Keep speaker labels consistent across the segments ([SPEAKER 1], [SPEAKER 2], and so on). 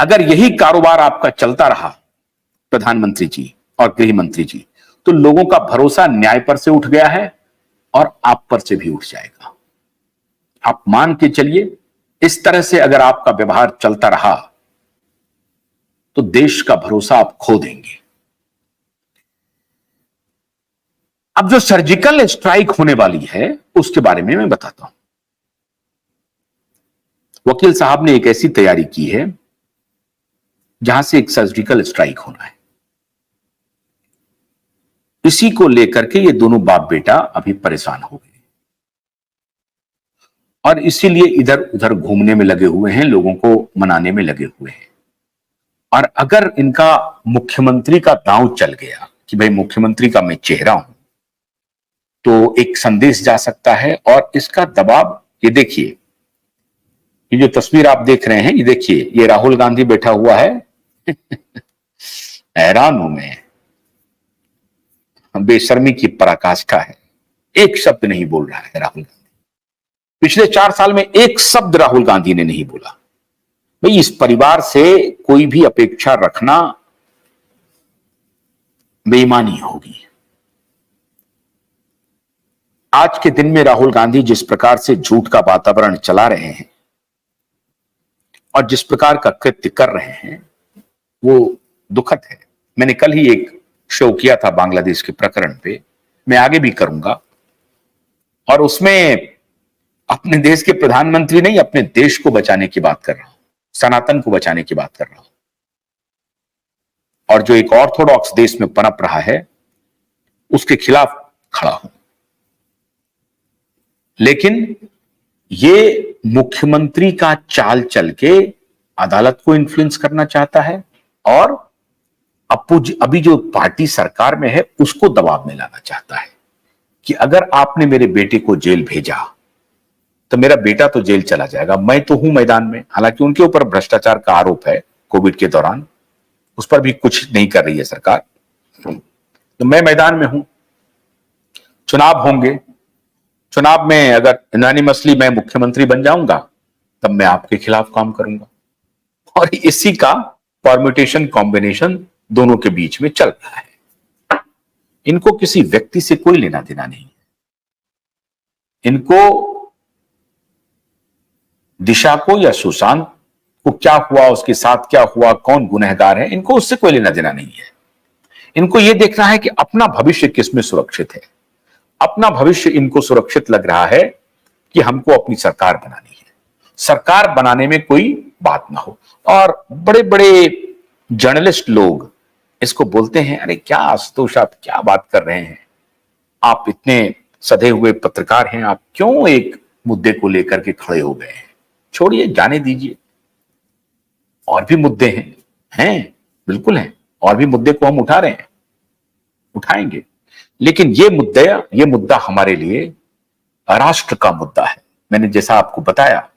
[SPEAKER 1] अगर यही कारोबार आपका चलता रहा प्रधानमंत्री जी और गृह मंत्री जी, तो लोगों का भरोसा न्याय पर से उठ गया है और आप पर से भी उठ जाएगा। आप मान के चलिए, इस तरह से अगर आपका व्यवहार चलता रहा तो देश का भरोसा आप खो देंगे। अब जो सर्जिकल स्ट्राइक होने वाली है उसके बारे में मैं बताता हूं। वकील साहब ने एक ऐसी तैयारी की है जहां से एक सर्जिकल स्ट्राइक होना है। इसी को लेकर के ये दोनों बाप बेटा अभी परेशान हो गए और इसीलिए इधर उधर घूमने में लगे हुए हैं, लोगों को मनाने में लगे हुए हैं। और अगर इनका मुख्यमंत्री का दांव चल गया कि भाई मुख्यमंत्री का मैं चेहरा हूं, तो एक संदेश जा सकता है और इसका दबाव, ये देखिए, ये जो तस्वीर आप देख रहे हैं, ये देखिए, ये राहुल गांधी बैठा हुआ है। हैरान हूं मैं, बेशर्मी की पराकाष्ठा है। एक शब्द नहीं बोल रहा है राहुल गांधी। पिछले 4 साल में एक शब्द राहुल गांधी ने नहीं बोला। भाई इस परिवार से कोई भी अपेक्षा रखना बेईमानी होगी। आज के दिन में राहुल गांधी जिस प्रकार से झूठ का वातावरण चला रहे हैं और जिस प्रकार का कृत्य कर रहे हैं वो दुखद है। मैंने कल ही एक शो किया था बांग्लादेश के प्रकरण पे, मैं आगे भी करूंगा, और उसमें अपने देश के प्रधानमंत्री नहीं, अपने देश को बचाने की बात कर रहा हूं, सनातन को बचाने की बात कर रहा हूं, और जो एक ऑर्थोडॉक्स देश में पनप रहा है उसके खिलाफ खड़ा हूं। लेकिन ये मुख्यमंत्री का चाल चल के अदालत को इन्फ्लुएंस करना चाहता है और अभी जो पार्टी सरकार में है उसको दबाव में लाना चाहता है कि अगर आपने मेरे बेटे को जेल भेजा तो मेरा बेटा तो जेल चला जाएगा, मैं तो हूं मैदान में। हालांकि उनके ऊपर भ्रष्टाचार का आरोप है कोविड के दौरान, उस पर भी कुछ नहीं कर रही है सरकार, तो मैं मैदान में हूं। चुनाव होंगे, चुनाव में अगर यूनानिमसली मैं मुख्यमंत्री बन जाऊंगा तब मैं आपके खिलाफ काम करूंगा, और इसी का परम्यूटेशन कॉम्बिनेशन दोनों के बीच में चल रहा है। इनको किसी व्यक्ति से कोई लेना देना नहीं है। इनको दिशा को या सुशांत को क्या हुआ, उसके साथ क्या हुआ, कौन गुनहगार है, इनको उससे कोई लेना देना नहीं है। इनको यह देखना है कि अपना भविष्य किसमें सुरक्षित है। अपना भविष्य इनको सुरक्षित लग रहा है कि हमको अपनी सरकार बनानी है, सरकार बनाने में कोई बात ना हो। और बड़े बड़े जर्नलिस्ट लोग इसको बोलते हैं, अरे क्या आशुतोष आप क्या बात कर रहे हैं, आप इतने सधे हुए पत्रकार हैं, आप क्यों एक मुद्दे को लेकर के खड़े हो गए हैं, छोड़िए, जाने दीजिए, और भी मुद्दे हैं बिल्कुल हैं, और भी मुद्दे को हम उठा रहे हैं, उठाएंगे। लेकिन ये मुद्दा हमारे लिए राष्ट्र का मुद्दा है। मैंने जैसा आपको बताया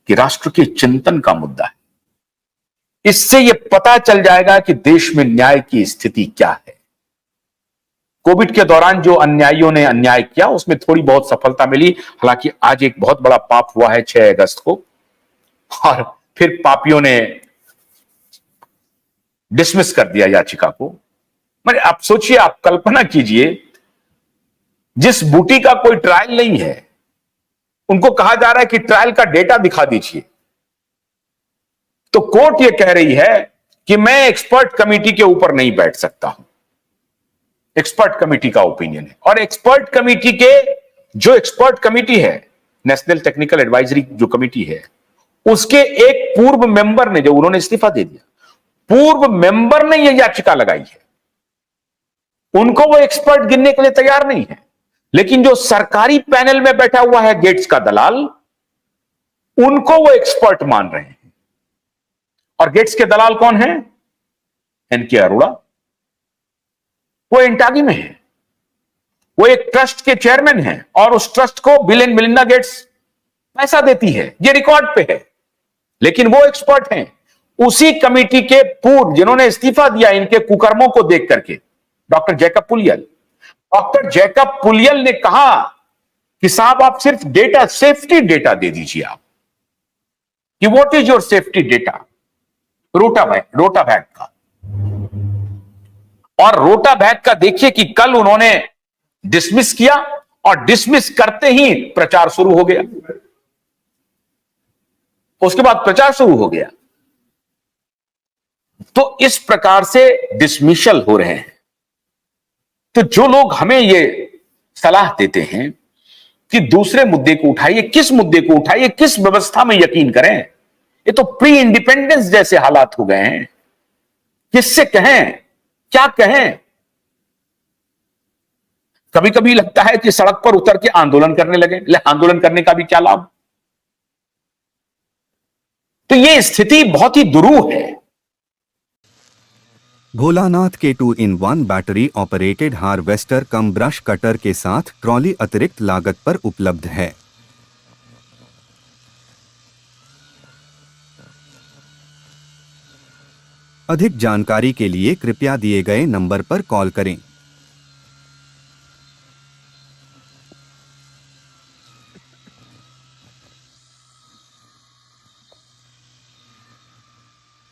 [SPEAKER 1] कि राष्ट्र के चिंतन का मुद्दा है। इससे यह पता चल जाएगा कि देश में न्याय की स्थिति क्या है। कोविड के दौरान जो अन्यायियों ने अन्याय किया उसमें थोड़ी बहुत सफलता मिली। हालांकि आज एक बहुत बड़ा पाप हुआ है 6 अगस्त को, और फिर पापियों ने डिसमिस कर दिया याचिका को। मैंने आप सोचिए, आप कल्पना कीजिए, जिस बूटी का कोई ट्रायल नहीं है उनको कहा जा रहा है कि ट्रायल का डेटा दिखा दीजिए, तो कोर्ट यह कह रही है कि मैं एक्सपर्ट कमेटी के ऊपर नहीं बैठ सकता हूं। एक्सपर्ट कमेटी का ओपिनियन है, और एक्सपर्ट कमेटी के जो एक्सपर्ट कमेटी है, नेशनल टेक्निकल एडवाइजरी जो कमेटी है, उसके एक पूर्व मेंबर ने, जो उन्होंने इस्तीफा दे दिया, पूर्व मेंबर ने यह याचिका लगाई है। उनको वो एक्सपर्ट गिनने के लिए तैयार नहीं है। लेकिन जो सरकारी पैनल में बैठा हुआ है गेट्स का दलाल, उनको वो एक्सपर्ट मान रहे हैं। और गेट्स के दलाल कौन है? एनके अरोड़ा। वो इंटागी में है, वो एक ट्रस्ट के चेयरमैन हैं, और उस ट्रस्ट को बिल एंड मेलिंडा गेट्स पैसा देती है, ये रिकॉर्ड पे है। लेकिन वो एक्सपर्ट हैं उसी कमेटी के पूर्व, जिन्होंने इस्तीफा दिया इनके कुकर्मों को देख करके, डॉक्टर जैकब पुलियल। डॉक्टर जैकब पुलियल ने कहा कि साहब आप सिर्फ डेटा, सेफ्टी डेटा दे दीजिए आप, कि what is your safety data. Rotavac का। और रोटावैक का देखिए कि कल उन्होंने डिसमिस किया और डिसमिस करते ही प्रचार शुरू हो गया। उसके बाद प्रचार शुरू हो गया। तो इस प्रकार से डिसमिशल हो रहे हैं। तो जो लोग हमें ये सलाह देते हैं कि दूसरे मुद्दे को उठाइए, किस मुद्दे को उठाइए, किस व्यवस्था में यकीन करें, ये तो प्री इंडिपेंडेंस जैसे हालात हो गए हैं। किससे कहें, क्या कहें? कभी कभी लगता है कि सड़क पर उतर के आंदोलन करने लगे, आंदोलन करने का भी क्या लाभ? तो ये स्थिति बहुत ही दुरूह है।
[SPEAKER 2] भोलानाथ के 2-in-1 बैटरी ऑपरेटेड हार्वेस्टर कम ब्रश कटर के साथ ट्रॉली अतिरिक्त लागत पर उपलब्ध है। अधिक जानकारी के लिए कृपया दिए गए नंबर पर कॉल करें।